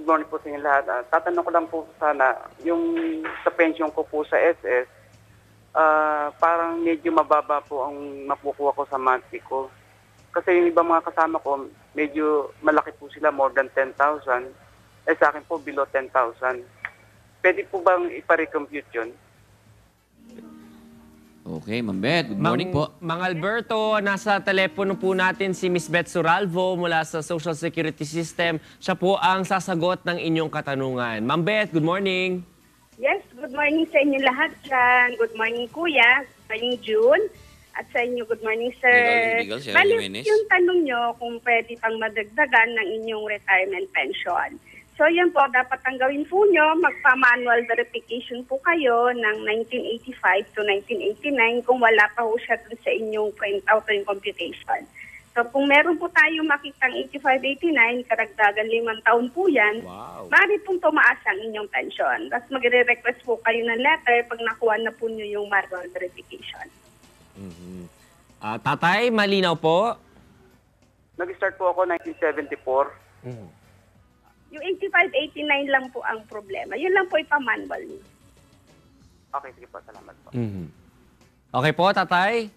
morning po sa inyo lahat. Tatanong ko lang po sana, yung sa pension ko po sa SS, parang medyo mababa po ang makukuha ko sa monthly ko. Kasi yung ibang mga kasama ko, medyo malaki po sila, more than 10,000. Sa akin po, below 10,000. Pwede po bang iparecompute yun? Okay, Ma'am Beth, good morning po. Mang Alberto, nasa telepono po natin si Miss Beth Suralvo mula sa Social Security System. Siya po ang sasagot ng inyong katanungan. Ma'am Beth, good morning. Yes, good morning sa inyo lahat dyan. Good morning, Kuya. Good morning, June. At sa inyo, good morning, sir. Legal, Bali, Jimenez. yung tanong nyo kung pwede pang madagdagan ng inyong retirement pension. So yan po, dapat ang gawin po nyo, magpa-manual verification po kayo ng 1985 to 1989 kung wala pa po siya dun sa inyong printout o yung computation. So kung meron po tayong makitang 85-89, karagdagan 5 taon po yan, maaari pong tumaas ang inyong pension. Tapos magre-request po kayo ng letter pag nakuha na po nyo yung manual verification. Tatay, malinaw po. Nag-start po ako 1974. Yung 85-89 lang po ang problema. Yun lang po ipa-manual nyo. Okay, sige po. Salamat po. Okay po, tatay.